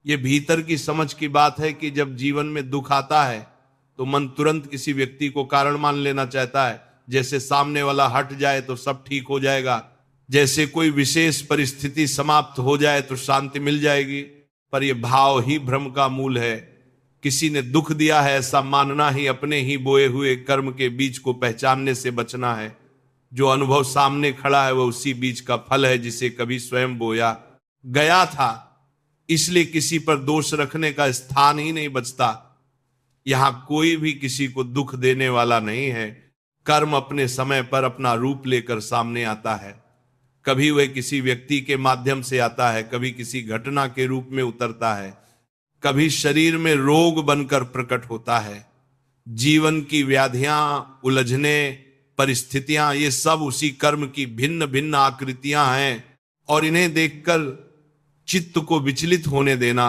ये भीतर की समझ की बात है कि जब जीवन में दुख आता है तो मन तुरंत किसी व्यक्ति को कारण मान लेना चाहता है, जैसे सामने वाला हट जाए तो सब ठीक हो जाएगा, जैसे कोई विशेष परिस्थिति समाप्त हो जाए तो शांति मिल जाएगी। पर यह भाव ही भ्रम का मूल है। किसी ने दुख दिया है ऐसा मानना ही अपने ही बोए हुए कर्म के बीज को पहचानने से बचना है। जो अनुभव सामने खड़ा है वह उसी बीज का फल है जिसे कभी स्वयं बोया गया था। इसलिए किसी पर दोष रखने का स्थान ही नहीं बचता। यहां कोई भी किसी को दुख देने वाला नहीं है। कर्म अपने समय पर अपना रूप लेकर सामने आता है। कभी वह किसी व्यक्ति के माध्यम से आता है, कभी किसी घटना के रूप में उतरता है, कभी शरीर में रोग बनकर प्रकट होता है। जीवन की व्याधियां, उलझने, परिस्थितियां, ये सब उसी कर्म की भिन्न भिन्न आकृतियां हैं और इन्हें देखकर चित्त को विचलित होने देना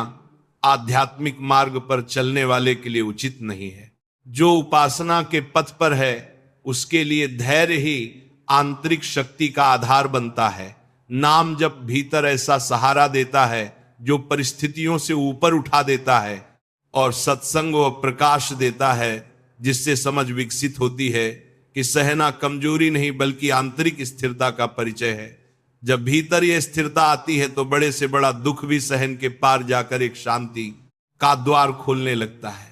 आध्यात्मिक मार्ग पर चलने वाले के लिए उचित नहीं है। जो उपासना के पथ पर है उसके लिए धैर्य ही आंतरिक शक्ति का आधार बनता है। नाम जप भीतर ऐसा सहारा देता है जो परिस्थितियों से ऊपर उठा देता है, और सत्संग व प्रकाश देता है जिससे समझ विकसित होती है कि सहना कमजोरी नहीं बल्कि आंतरिक स्थिरता का परिचय है। जब भीतर यह स्थिरता आती है तो बड़े से बड़ा दुख भी सहन के पार जाकर एक शांति का द्वार खोलने लगता है।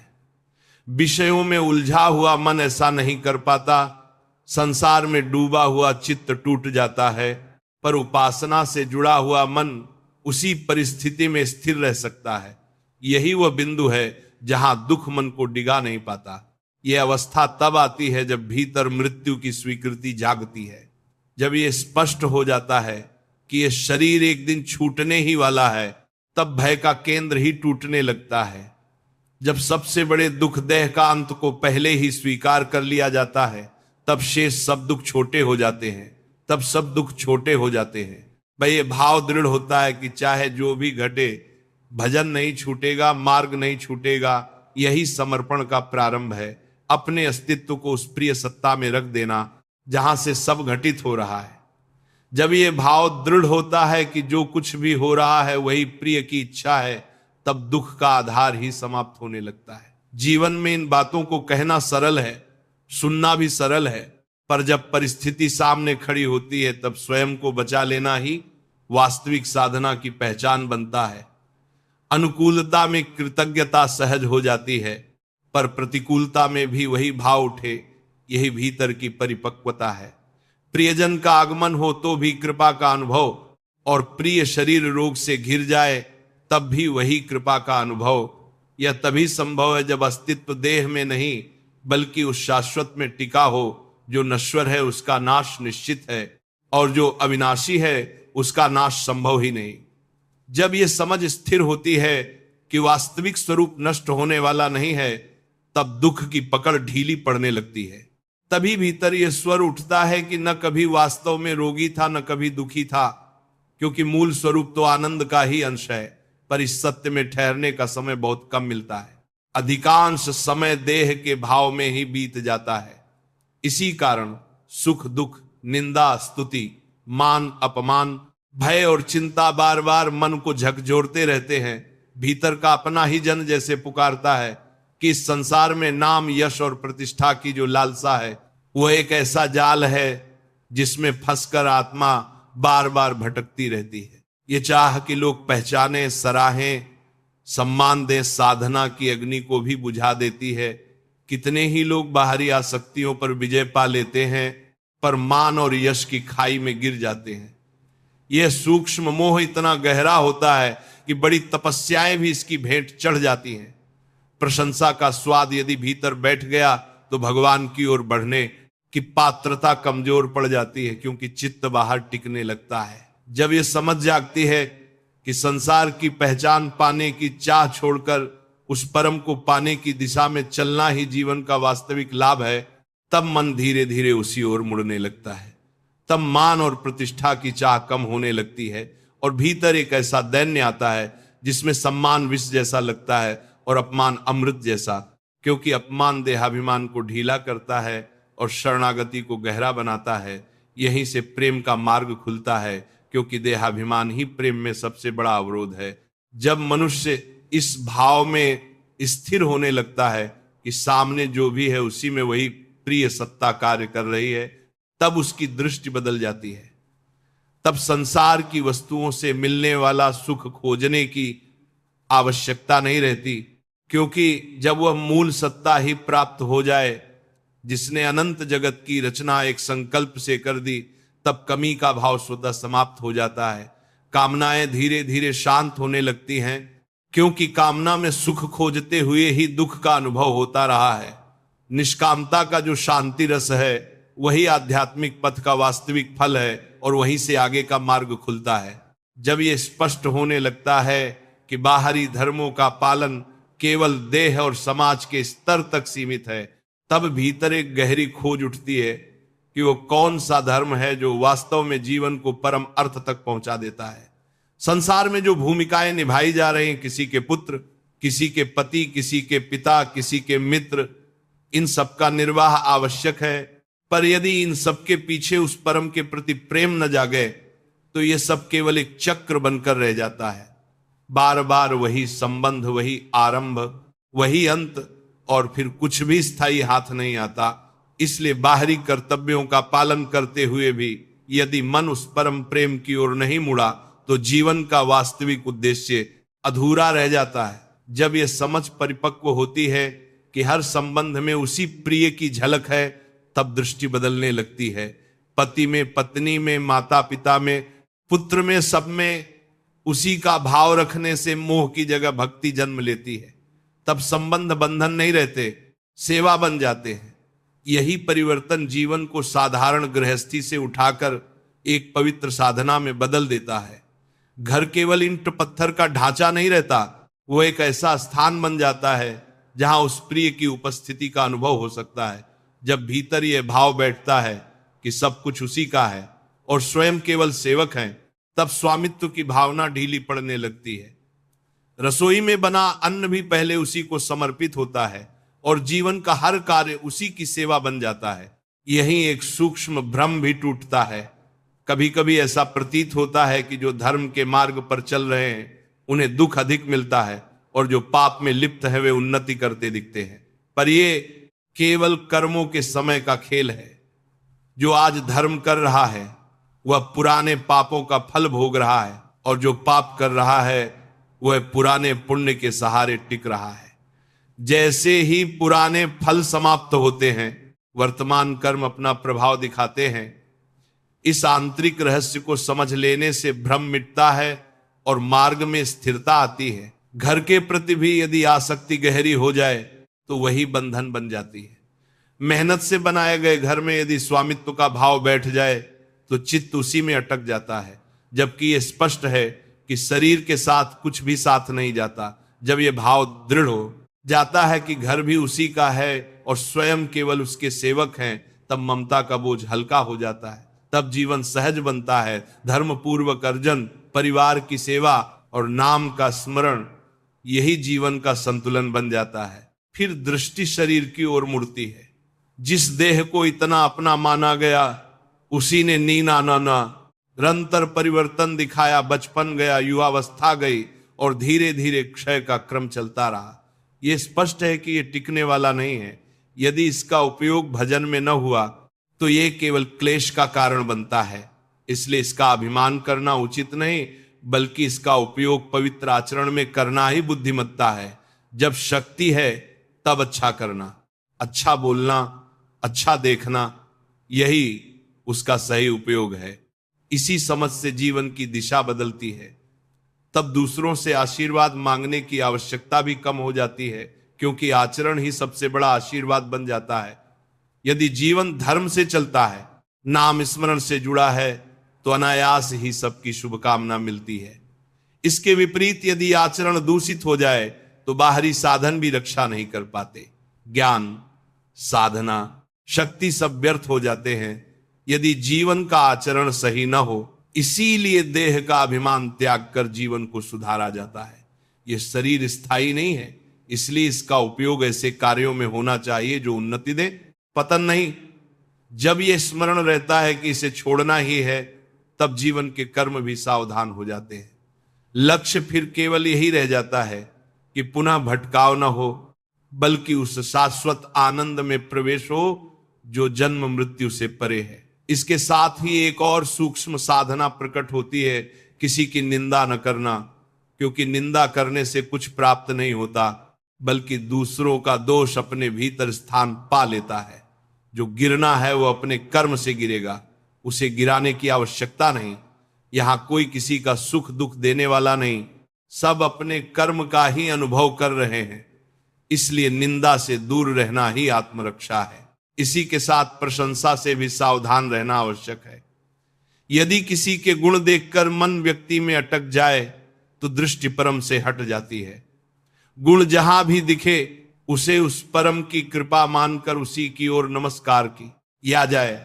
विषयों में उलझा हुआ मन ऐसा नहीं कर पाता। संसार में डूबा हुआ चित्त टूट जाता है, पर उपासना से जुड़ा हुआ मन उसी परिस्थिति में स्थिर रह सकता है। यही वह बिंदु है जहां दुख मन को डिगा नहीं पाता। यह अवस्था तब आती है जब भीतर मृत्यु की स्वीकृति जागती है। जब यह स्पष्ट हो जाता है कि यह शरीर एक दिन छूटने ही वाला है, तब भय का केंद्र ही टूटने लगता है। जब सबसे बड़े दुख देह का अंत को पहले ही स्वीकार कर लिया जाता है, तब शेष सब दुख छोटे हो जाते हैं। तब सब दुख छोटे हो जाते हैं। भाई ये भाव दृढ़ होता है कि चाहे जो भी घटे, भजन नहीं छूटेगा, मार्ग नहीं छूटेगा। यही समर्पण का प्रारंभ है। अपने अस्तित्व को उस प्रिय सत्ता में रख देना जहां से सब घटित हो रहा है। जब ये भाव दृढ़ होता है कि जो कुछ भी हो रहा है वही प्रिय की इच्छा है, तब दुख का आधार ही समाप्त होने लगता है। जीवन में इन बातों को कहना सरल है, सुनना भी सरल है, पर जब परिस्थिति सामने खड़ी होती है तब स्वयं को बचा लेना ही वास्तविक साधना की पहचान बनता है। अनुकूलता में कृतज्ञता सहज हो जाती है, पर प्रतिकूलता में भी वही भाव उठे, यही भीतर की परिपक्वता है। प्रियजन का आगमन हो तो भी कृपा का अनुभव, और प्रिय शरीर रोग से घिर जाए तब भी वही कृपा का अनुभव। यह तभी संभव है जब अस्तित्व देह में नहीं बल्कि उस शाश्वत में टिका हो। जो नश्वर है उसका नाश निश्चित है, और जो अविनाशी है उसका नाश संभव ही नहीं। जब यह समझ स्थिर होती है कि वास्तविक स्वरूप नष्ट होने वाला नहीं है, तब दुख की पकड़ ढीली पड़ने लगती है। तभी भीतर यह स्वर उठता है कि न कभी वास्तव में रोगी था न कभी दुखी था, क्योंकि मूल स्वरूप तो आनंद का ही अंश है। पर इस सत्य में ठहरने का समय बहुत कम मिलता है। अधिकांश समय देह के भाव में ही बीत जाता है। इसी कारण सुख दुख, निंदा स्तुति, मान अपमान, भय और चिंता बार बार मन को झकझोरते रहते हैं। भीतर का अपना ही जन जैसे पुकारता है कि इस संसार में नाम, यश और प्रतिष्ठा की जो लालसा है वह एक ऐसा जाल है जिसमें फंसकर आत्मा बार बार भटकती रहती है। ये चाह कि लोग पहचाने, सराहें, सम्मान दें, साधना की अग्नि को भी बुझा देती है। कितने ही लोग बाहरी आसक्तियों पर विजय पा लेते हैं, पर मान और यश की खाई में गिर जाते हैं। यह सूक्ष्म मोह इतना गहरा होता है कि बड़ी तपस्याएं भी इसकी भेंट चढ़ जाती हैं। प्रशंसा का स्वाद यदि भीतर बैठ गया तो भगवान की ओर बढ़ने की पात्रता कमजोर पड़ जाती है, क्योंकि चित्त बाहर टिकने लगता है। जब यह समझ जागती है कि संसार की पहचान पाने की चाह छोड़कर उस परम को पाने की दिशा में चलना ही जीवन का वास्तविक लाभ है, तब मन धीरे धीरे उसी ओर मुड़ने लगता है। तब मान और प्रतिष्ठा की चाह कम होने लगती है और भीतर एक ऐसा दैन्य आता है जिसमें सम्मान विष जैसा लगता है और अपमान अमृत जैसा, क्योंकि अपमान देहाभिमान को ढीला करता है और शरणागति को गहरा बनाता है। यहीं से प्रेम का मार्ग खुलता है, क्योंकि देहाभिमान ही प्रेम में सबसे बड़ा अवरोध है। जब मनुष्य इस भाव में स्थिर होने लगता है कि सामने जो भी है उसी में वही प्रिय सत्ता कार्य कर रही है, तब उसकी दृष्टि बदल जाती है। तब संसार की वस्तुओं से मिलने वाला सुख खोजने की आवश्यकता नहीं रहती, क्योंकि जब वह मूल सत्ता ही प्राप्त हो जाए जिसने अनंत जगत की रचना एक संकल्प से कर दी, तब कमी का भाव स्वतः समाप्त हो जाता है। कामनाएं धीरे धीरे शांत होने लगती हैं, क्योंकि कामना में सुख खोजते हुए ही दुख का अनुभव होता रहा है। निष्कामता का जो शांति रस है वही आध्यात्मिक पथ का वास्तविक फल है, और वहीं से आगे का मार्ग खुलता है। जब यह स्पष्ट होने लगता है कि बाहरी धर्मों का पालन केवल देह और समाज के स्तर तक सीमित है, तब भीतर एक गहरी खोज उठती है कि वो कौन सा धर्म है जो वास्तव में जीवन को परम अर्थ तक पहुंचा देता है। संसार में जो भूमिकाएं निभाई जा रही हैं, किसी के पुत्र, किसी के पति, किसी के पिता, किसी के मित्र, इन सबका निर्वाह आवश्यक है, पर यदि इन सबके पीछे उस परम के प्रति प्रेम न जागे तो ये सब केवल एक चक्र बनकर रह जाता है। बार बार वही संबंध, वही आरंभ, वही अंत, और फिर कुछ भी स्थायी हाथ नहीं आता। इसलिए बाहरी कर्तव्यों का पालन करते हुए भी यदि मन उस परम प्रेम की ओर नहीं मुड़ा तो जीवन का वास्तविक उद्देश्य अधूरा रह जाता है। जब यह समझ परिपक्व होती है कि हर संबंध में उसी प्रिय की झलक है, तब दृष्टि बदलने लगती है। पति में, पत्नी में, माता पिता में, पुत्र में, सब में उसी का भाव रखने से मोह की जगह भक्ति जन्म लेती है। तब संबंध बंधन नहीं रहते, सेवा बन जाते हैं। यही परिवर्तन जीवन को साधारण गृहस्थी से उठाकर एक पवित्र साधना में बदल देता है। घर केवल ईंट पत्थर का ढांचा नहीं रहता, वो एक ऐसा स्थान बन जाता है जहां उस प्रिय की उपस्थिति का अनुभव हो सकता है। जब भीतर यह भाव बैठता है कि सब कुछ उसी का है और स्वयं केवल सेवक हैं, तब स्वामित्व की भावना ढीली पड़ने लगती है। रसोई में बना अन्न भी पहले उसी को समर्पित होता है और जीवन का हर कार्य उसी की सेवा बन जाता है। यही एक सूक्ष्म भ्रम भी टूटता है। कभी कभी ऐसा प्रतीत होता है कि जो धर्म के मार्ग पर चल रहे हैं उन्हें दुख अधिक मिलता है, और जो पाप में लिप्त है वे उन्नति करते दिखते हैं। पर ये केवल कर्मों के समय का खेल है। जो आज धर्म कर रहा है वह पुराने पापों का फल भोग रहा है, और जो पाप कर रहा है वह पुराने पुण्य के सहारे टिक रहा है। जैसे ही पुराने फल समाप्त होते हैं, वर्तमान कर्म अपना प्रभाव दिखाते हैं। इस आंतरिक रहस्य को समझ लेने से भ्रम मिटता है और मार्ग में स्थिरता आती है। घर के प्रति भी यदि आसक्ति गहरी हो जाए तो वही बंधन बन जाती है। मेहनत से बनाए गए घर में यदि स्वामित्व का भाव बैठ जाए तो चित्त उसी में अटक जाता है, जबकि यह स्पष्ट है कि शरीर के साथ कुछ भी साथ नहीं जाता। जब यह भाव दृढ़ हो जाता है कि घर भी उसी का है और स्वयं केवल उसके सेवक हैं, तब ममता का बोझ हल्का हो जाता है। तब जीवन सहज बनता है। धर्म पूर्वक अर्जन, परिवार की सेवा और नाम का स्मरण, यही जीवन का संतुलन बन जाता है। फिर दृष्टि शरीर की ओर मुड़ती है। जिस देह को इतना अपना माना गया उसी ने नीना नाना निरंतर परिवर्तन दिखाया। बचपन गया, युवावस्था गई और धीरे धीरे क्षय का क्रम चलता रहा। यह स्पष्ट है कि यह टिकने वाला नहीं है। यदि इसका उपयोग भजन में न हुआ तो यह केवल क्लेश का कारण बनता है। इसलिए इसका अभिमान करना उचित नहीं, बल्कि इसका उपयोग पवित्र आचरण में करना ही बुद्धिमत्ता है। जब शक्ति है तब अच्छा करना, अच्छा बोलना, अच्छा देखना, यही उसका सही उपयोग है। इसी समझ से जीवन की दिशा बदलती है। तब दूसरों से आशीर्वाद मांगने की आवश्यकता भी कम हो जाती है, क्योंकि आचरण ही सबसे बड़ा आशीर्वाद बन जाता है। यदि जीवन धर्म से चलता है, नाम स्मरण से जुड़ा है, तो अनायास ही सबकी शुभकामना मिलती है। इसके विपरीत यदि आचरण दूषित हो जाए तो बाहरी साधन भी रक्षा नहीं कर पाते। ज्ञान, साधना, शक्ति सब व्यर्थ हो जाते हैं यदि जीवन का आचरण सही न हो। इसीलिए देह का अभिमान त्याग कर जीवन को सुधारा जाता है। यह शरीर स्थायी नहीं है, इसलिए इसका उपयोग ऐसे कार्यों में होना चाहिए जो उन्नति दे, पतन नहीं। जब यह स्मरण रहता है कि इसे छोड़ना ही है, तब जीवन के कर्म भी सावधान हो जाते हैं। लक्ष्य फिर केवल यही रह जाता है कि पुनः भटकाव न हो, बल्कि उस शाश्वत आनंद में प्रवेश हो जो जन्म मृत्यु से परे है। इसके साथ ही एक और सूक्ष्म साधना प्रकट होती है, किसी की निंदा न करना, क्योंकि निंदा करने से कुछ प्राप्त नहीं होता, बल्कि दूसरों का दोष अपने भीतर स्थान पा लेता है। जो गिरना है वो अपने कर्म से गिरेगा, उसे गिराने की आवश्यकता नहीं। यहां कोई किसी का सुख दुख देने वाला नहीं, सब अपने कर्म का ही अनुभव कर रहे हैं। इसलिए निंदा से दूर रहना ही आत्मरक्षा है। इसी के साथ प्रशंसा से भी सावधान रहना आवश्यक है। यदि किसी के गुण देखकर मन व्यक्ति में अटक जाए तो दृष्टि परम से हट जाती है। गुण जहां भी दिखे उसे उस परम की कृपा मानकर उसी की ओर नमस्कार किया जाए,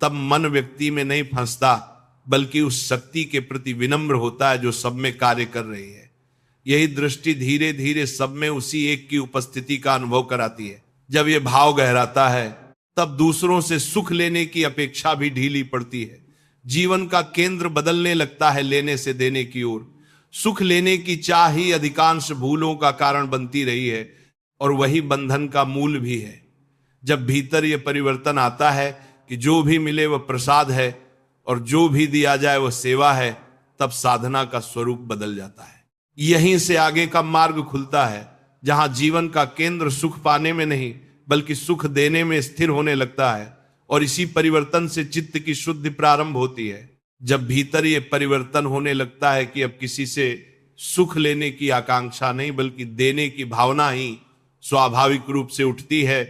तब मन व्यक्ति में नहीं फंसता, बल्कि उस शक्ति के प्रति विनम्र होता है जो सब में कार्य कर रही है। यही दृष्टि धीरे धीरे सब में उसी एक की उपस्थिति का अनुभव कराती है। जब यह भाव गहराता है तब दूसरों से सुख लेने की अपेक्षा भी ढीली पड़ती है। जीवन का केंद्र बदलने लगता है लेने से देने की ओर। सुख लेने की चाह ही अधिकांश भूलों का कारण बनती रही है और वही बंधन का मूल भी है। जब भीतर यह परिवर्तन आता है कि जो भी मिले वह प्रसाद है और जो भी दिया जाए वह सेवा है, तब साधना का स्वरूप बदल जाता है। यहीं से आगे का मार्ग खुलता है, जहां जीवन का केंद्र सुख पाने में नहीं बल्कि सुख देने में स्थिर होने लगता है। और इसी परिवर्तन से चित्त की शुद्धि प्रारंभ होती है। जब भीतर ये परिवर्तन होने लगता है कि अब किसी से सुख लेने की आकांक्षा नहीं बल्कि देने की भावना ही स्वाभाविक रूप से उठती है,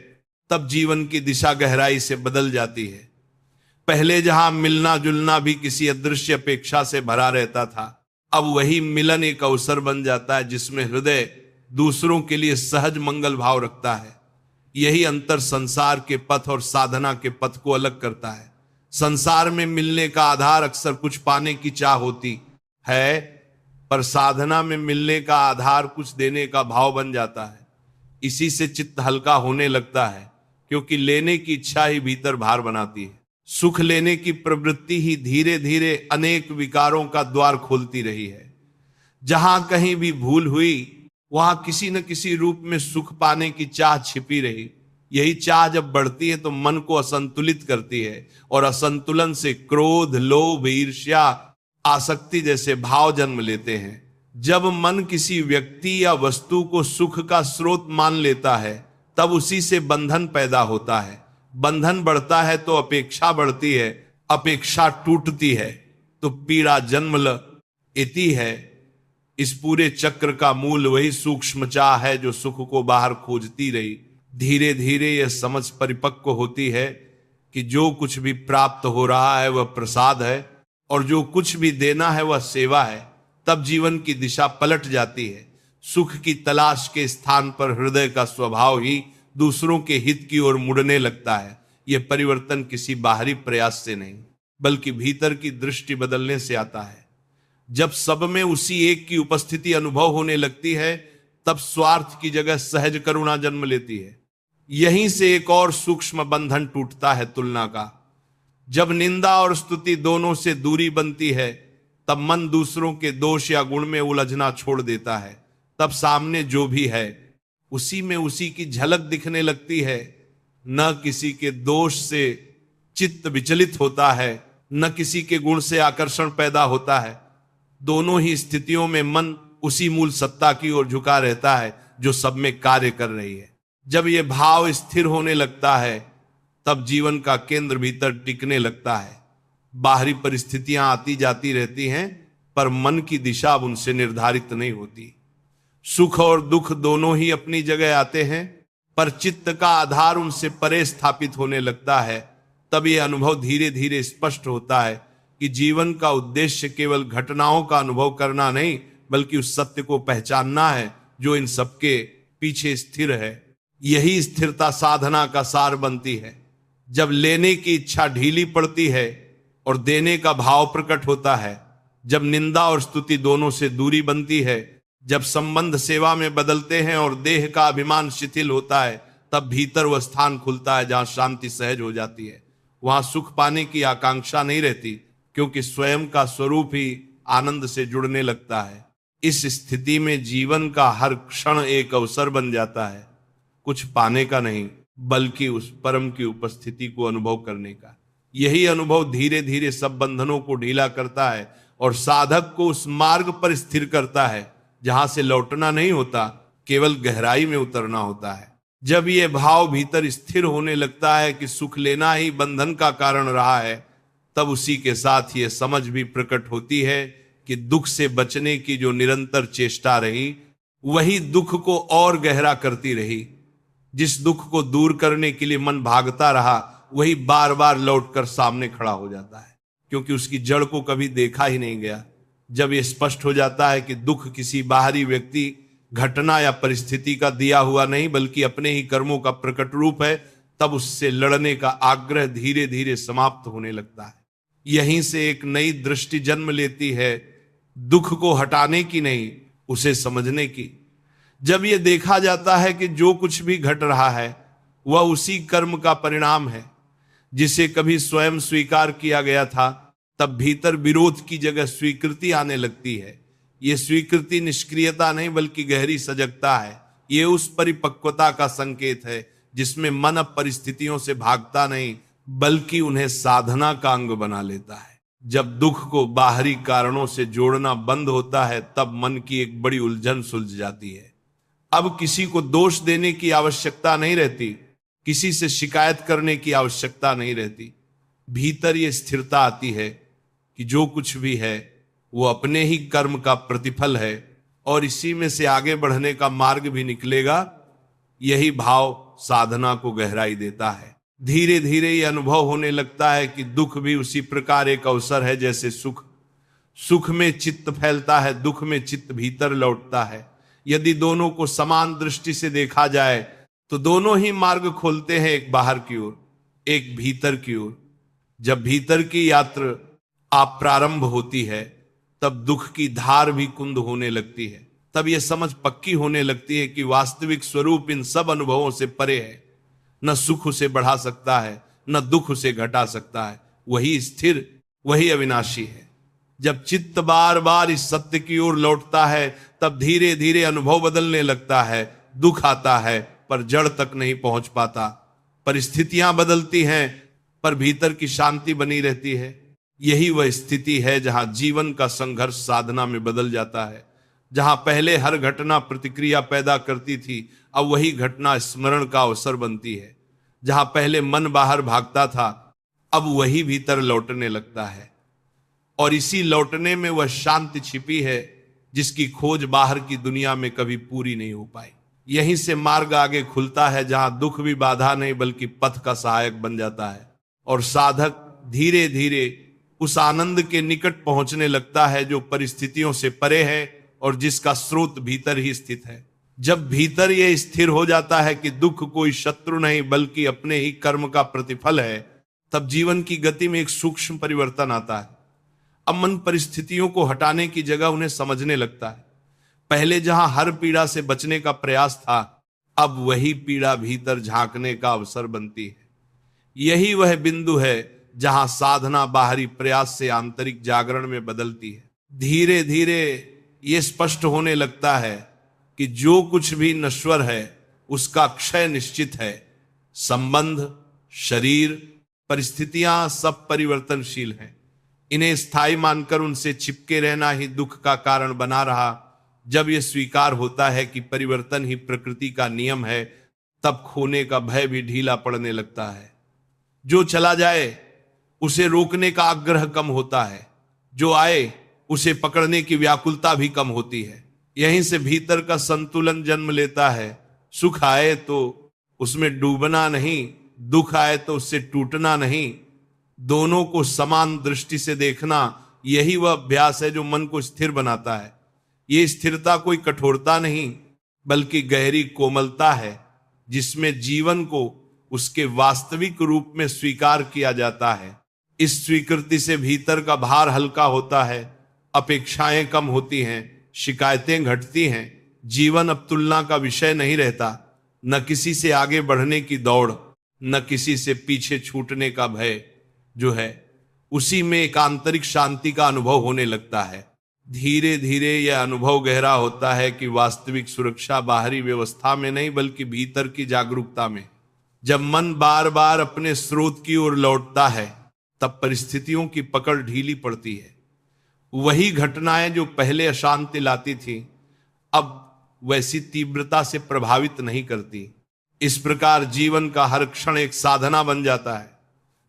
तब जीवन की दिशा गहराई से बदल जाती है। पहले जहां मिलना जुलना भी किसी अदृश्य अपेक्षा से भरा रहता था, अब वही मिलन एक अवसर बन जाता है जिसमें हृदय दूसरों के लिए सहज मंगल भाव रखता है। यही अंतर संसार के पथ और साधना के पथ को अलग करता है। संसार में मिलने का आधार अक्सर कुछ पाने की चाह होती है, पर साधना में मिलने का आधार कुछ देने का भाव बन जाता है। इसी से चित्त हल्का होने लगता है, क्योंकि लेने की इच्छा ही भीतर भार बनाती है। सुख लेने की प्रवृत्ति ही धीरे धीरे अनेक विकारों का द्वार खोलती रही है। जहां कहीं भी भूल हुई वहां किसी न किसी रूप में सुख पाने की चाह छिपी रही। यही चाह जब बढ़ती है तो मन को असंतुलित करती है, और असंतुलन से क्रोध, लोभ, ईर्ष्या, आसक्ति जैसे भाव जन्म लेते हैं। जब मन किसी व्यक्ति या वस्तु को सुख का स्रोत मान लेता है, तब उसी से बंधन पैदा होता है। बंधन बढ़ता है तो अपेक्षा बढ़ती है, अपेक्षा टूटती है तो पीड़ा जन्म लेती है। इस पूरे चक्र का मूल वही सूक्ष्म चाह है जो सुख को बाहर खोजती रही। धीरे धीरे यह समझ परिपक्व होती है कि जो कुछ भी प्राप्त हो रहा है वह प्रसाद है और जो कुछ भी देना है वह सेवा है। तब जीवन की दिशा पलट जाती है। सुख की तलाश के स्थान पर हृदय का स्वभाव ही दूसरों के हित की ओर मुड़ने लगता है। यह परिवर्तन किसी बाहरी प्रयास से नहीं बल्कि भीतर की दृष्टि बदलने से आता है। जब सब में उसी एक की उपस्थिति अनुभव होने लगती है, तब स्वार्थ की जगह सहज करुणा जन्म लेती है। यहीं से एक और सूक्ष्म बंधन टूटता है, तुलना का। जब निंदा और स्तुति दोनों से दूरी बनती है, तब मन दूसरों के दोष या गुण में उलझना छोड़ देता है। तब सामने जो भी है उसी में उसी की झलक दिखने लगती है। न किसी के दोष से चित्त विचलित होता है, न किसी के गुण से आकर्षण पैदा होता है। दोनों ही स्थितियों में मन उसी मूल सत्ता की ओर झुका रहता है जो सब में कार्य कर रही है। जब यह भाव स्थिर होने लगता है, तब जीवन का केंद्र भीतर टिकने लगता है। बाहरी परिस्थितियां आती जाती रहती हैं, पर मन की दिशा अब उनसे निर्धारित नहीं होती। सुख और दुख दोनों ही अपनी जगह आते हैं, पर चित्त का आधार उनसे परे स्थापित होने लगता है। तब यह अनुभव धीरे धीरे स्पष्ट होता है कि जीवन का उद्देश्य केवल घटनाओं का अनुभव करना नहीं बल्कि उस सत्य को पहचानना है जो इन सबके पीछे स्थिर है। यही स्थिरता साधना का सार बनती है। जब लेने की इच्छा ढीली पड़ती है और देने का भाव प्रकट होता है, जब निंदा और स्तुति दोनों से दूरी बनती है, जब संबंध सेवा में बदलते हैं और देह का अभिमान शिथिल होता है, तब भीतर वह स्थान खुलता है जहां शांति सहज हो जाती है। वहां सुख पाने की आकांक्षा नहीं रहती, क्योंकि स्वयं का स्वरूप ही आनंद से जुड़ने लगता है। इस स्थिति में जीवन का हर क्षण एक अवसर बन जाता है, कुछ पाने का नहीं बल्कि उस परम की उपस्थिति को अनुभव करने का। यही अनुभव धीरे धीरे सब बंधनों को ढीला करता है और साधक को उस मार्ग पर स्थिर करता है जहां से लौटना नहीं होता, केवल गहराई में उतरना होता है। जब यह भाव भीतर स्थिर होने लगता है कि सुख लेना ही बंधन का कारण रहा है, तब उसी के साथ यह समझ भी प्रकट होती है कि दुख से बचने की जो निरंतर चेष्टा रही वही दुख को और गहरा करती रही। जिस दुख को दूर करने के लिए मन भागता रहा वही बार बार लौटकर सामने खड़ा हो जाता है, क्योंकि उसकी जड़ को कभी देखा ही नहीं गया। जब यह स्पष्ट हो जाता है कि दुख किसी बाहरी व्यक्ति, घटना या परिस्थिति का दिया हुआ नहीं बल्कि अपने ही कर्मों का प्रकट रूप है, तब उससे लड़ने का आग्रह धीरे धीरे समाप्त होने लगता है। यहीं से एक नई दृष्टि जन्म लेती है, दुख को हटाने की नहीं, उसे समझने की। जब यह देखा जाता है कि जो कुछ भी घट रहा है वह उसी कर्म का परिणाम है जिसे कभी स्वयं स्वीकार किया गया था, तब भीतर विरोध की जगह स्वीकृति आने लगती है। यह स्वीकृति निष्क्रियता नहीं बल्कि गहरी सजगता है। यह उस परिपक्वता का संकेत है जिसमें मन अब परिस्थितियों से भागता नहीं बल्कि उन्हें साधना का अंग बना लेता है। जब दुख को बाहरी कारणों से जोड़ना बंद होता है तब मन की एक बड़ी उलझन सुलझ जाती है। अब किसी को दोष देने की आवश्यकता नहीं रहती, किसी से शिकायत करने की आवश्यकता नहीं रहती। भीतर ये स्थिरता आती है कि जो कुछ भी है वो अपने ही कर्म का प्रतिफल है और इसी में से आगे बढ़ने का मार्ग भी निकलेगा। यही भाव साधना को गहराई देता है। धीरे धीरे ये अनुभव होने लगता है कि दुख भी उसी प्रकार एक अवसर है जैसे सुख। सुख में चित्त फैलता है, दुख में चित्त भीतर लौटता है। यदि दोनों को समान दृष्टि से देखा जाए तो दोनों ही मार्ग खोलते हैं, एक बाहर की ओर, एक भीतर की ओर। जब भीतर की यात्रा आप प्रारंभ होती है तब दुख की धार भी कुंद होने लगती है। तब यह समझ पक्की होने लगती है कि वास्तविक स्वरूप इन सब अनुभवों से परे है। न सुख उसे बढ़ा सकता है न दुख उसे घटा सकता है। वही स्थिर, वही अविनाशी है। जब चित्त बार बार इस सत्य की ओर लौटता है तब धीरे धीरे अनुभव बदलने लगता है। दुख आता है पर जड़ तक नहीं पहुंच पाता। परिस्थितियां बदलती हैं पर भीतर की शांति बनी रहती है। यही वह स्थिति है जहां जीवन का संघर्ष साधना में बदल जाता है। जहां पहले हर घटना प्रतिक्रिया पैदा करती थी, अब वही घटना स्मरण का अवसर बनती है। जहां पहले मन बाहर भागता था, अब वही भीतर लौटने लगता है। और इसी लौटने में वह शांति छिपी है जिसकी खोज बाहर की दुनिया में कभी पूरी नहीं हो पाई। यहीं से मार्ग आगे खुलता है जहां दुख भी बाधा नहीं बल्कि पथ का सहायक बन जाता है और साधक धीरे धीरे उस आनंद के निकट पहुंचने लगता है जो परिस्थितियों से परे है और जिसका स्रोत भीतर ही स्थित है। जब भीतर यह स्थिर हो जाता है कि दुख कोई शत्रु नहीं बल्कि अपने ही कर्म का प्रतिफल है, तब जीवन की गति में एक सूक्ष्म परिवर्तन आता है। अब मन परिस्थितियों को हटाने की जगह उन्हें समझने लगता है। पहले जहां हर पीड़ा से बचने का प्रयास था, अब वही पीड़ा भीतर झांकने का अवसर बनती है। यही वह बिंदु है जहां साधना बाहरी प्रयास से आंतरिक जागरण में बदलती है। धीरे धीरे यह स्पष्ट होने लगता है कि जो कुछ भी नश्वर है उसका क्षय निश्चित है। संबंध, शरीर, परिस्थितियां सब परिवर्तनशील हैं। इन्हें स्थायी मानकर उनसे चिपके रहना ही दुख का कारण बना रहा। जब यह स्वीकार होता है कि परिवर्तन ही प्रकृति का नियम है, तब खोने का भय भी ढीला पड़ने लगता है। जो चला जाए उसे रोकने का आग्रह कम होता है, जो आए उसे पकड़ने की व्याकुलता भी कम होती है। यहीं से भीतर का संतुलन जन्म लेता है। सुख आए तो उसमें डूबना नहीं, दुख आए तो उससे टूटना नहीं, दोनों को समान दृष्टि से देखना, यही वह अभ्यास है जो मन को स्थिर बनाता है। यह स्थिरता कोई कठोरता नहीं बल्कि गहरी कोमलता है जिसमें जीवन को उसके वास्तविक रूप में स्वीकार किया जाता है। इस स्वीकृति से भीतर का भार हल्का होता है, अपेक्षाएं कम होती हैं, शिकायतें घटती हैं। जीवन अब तुलना का विषय नहीं रहता, न किसी से आगे बढ़ने की दौड़, न किसी से पीछे छूटने का भय। जो है उसी में एक आंतरिक शांति का अनुभव होने लगता है। धीरे धीरे यह अनुभव गहरा होता है कि वास्तविक सुरक्षा बाहरी व्यवस्था में नहीं बल्कि भीतर की जागरूकता में। जब मन बार बार अपने स्रोत की ओर लौटता है तब परिस्थितियों की पकड़ ढीली पड़ती है। वही घटनाएं जो पहले अशांति लाती थी अब वैसी तीव्रता से प्रभावित नहीं करती। इस प्रकार जीवन का हर क्षण एक साधना बन जाता है।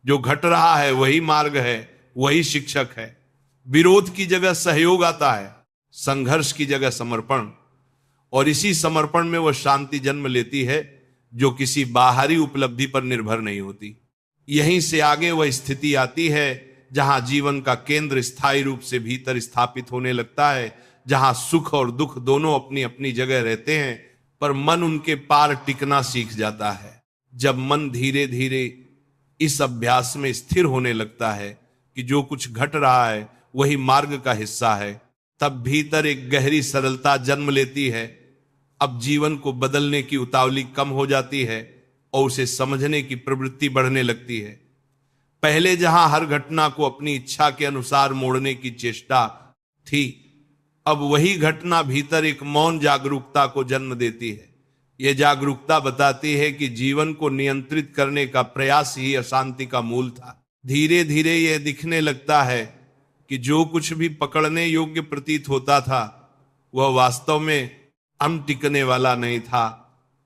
जो घट रहा है वही मार्ग है, वही शिक्षक है। विरोध की जगह सहयोग आता है, संघर्ष की जगह समर्पण, और इसी समर्पण में वह शांति जन्म लेती है जो किसी बाहरी उपलब्धि पर निर्भर नहीं होती। यहीं से आगे वह स्थिति आती है जहां जीवन का केंद्र स्थायी रूप से भीतर स्थापित होने लगता है, जहां सुख और दुख दोनों अपनी अपनी जगह रहते हैं पर मन उनके पार टिकना सीख जाता है। जब मन धीरे धीरे इस अभ्यास में स्थिर होने लगता है कि जो कुछ घट रहा है वही मार्ग का हिस्सा है, तब भीतर एक गहरी सरलता जन्म लेती है। अब जीवन को बदलने की उतावली कम हो जाती है और उसे समझने की प्रवृत्ति बढ़ने लगती है। पहले जहां हर घटना को अपनी इच्छा के अनुसार मोड़ने की चेष्टा थी, अब वही घटना भीतर एक मौन जागरूकता को जन्म देती है। यह जागरूकता बताती है कि जीवन को नियंत्रित करने का प्रयास ही अशांति का मूल था। धीरे धीरे यह दिखने लगता है कि जो कुछ भी पकड़ने योग्य प्रतीत होता था वह वास्तव में टिकने वाला नहीं था।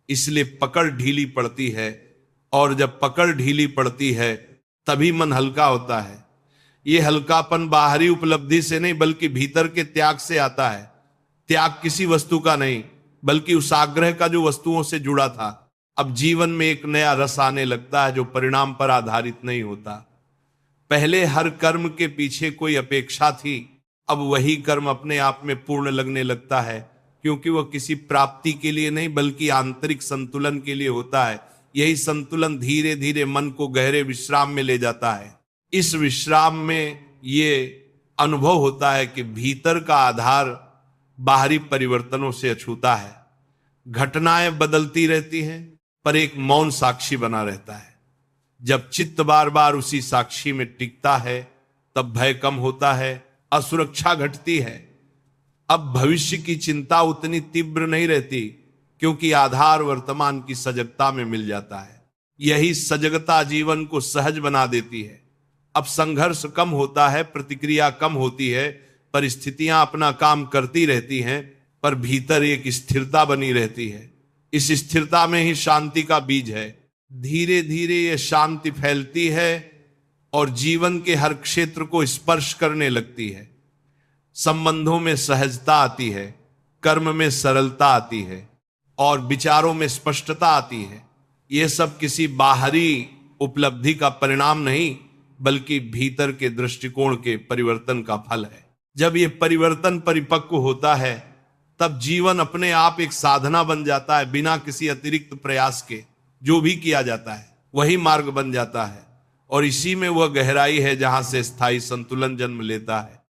इसलिए पकड़ ढीली पड़ती है, और जब पकड़ ढीली पड़ती है तभी मन हल्का होता है। यह हल्कापन बाहरी उपलब्धि से नहीं बल्कि भीतर के त्याग से आता है। त्याग किसी वस्तु का नहीं बल्कि उस आग्रह का जो वस्तुओं से जुड़ा था। अब जीवन में एक नया रस आने लगता है जो परिणाम पर आधारित नहीं होता। पहले हर कर्म के पीछे कोई अपेक्षा थी, अब वही कर्म अपने आप में पूर्ण लगने लगता है, क्योंकि वह किसी प्राप्ति के लिए नहीं बल्कि आंतरिक संतुलन के लिए होता है। यही संतुलन धीरे धीरे मन को गहरे विश्राम में ले जाता है। इस विश्राम में ये अनुभव होता है कि भीतर का आधार बाहरी परिवर्तनों से अछूता है। घटनाएं बदलती रहती हैं पर एक मौन साक्षी बना रहता है। जब चित्त बार बार उसी साक्षी में टिकता है तब भय कम होता है, असुरक्षा घटती है। अब भविष्य की चिंता उतनी तीव्र नहीं रहती क्योंकि आधार वर्तमान की सजगता में मिल जाता है। यही सजगता जीवन को सहज बना देती है। अब संघर्ष कम होता है, प्रतिक्रिया कम होती है, परिस्थितियां अपना काम करती रहती हैं, पर भीतर एक स्थिरता बनी रहती है। इस स्थिरता में ही शांति का बीज है। धीरे धीरे यह शांति फैलती है और जीवन के हर क्षेत्र को स्पर्श करने लगती है। संबंधों में सहजता आती है, कर्म में सरलता आती है और विचारों में स्पष्टता आती है। यह सब किसी बाहरी उपलब्धि का परिणाम नहीं बल्कि भीतर के दृष्टिकोण के परिवर्तन का फल है। जब यह परिवर्तन परिपक्व होता है तब जीवन अपने आप एक साधना बन जाता है। बिना किसी अतिरिक्त प्रयास के जो भी किया जाता है वही मार्ग बन जाता है, और इसी में वह गहराई है जहां से स्थायी संतुलन जन्म लेता है।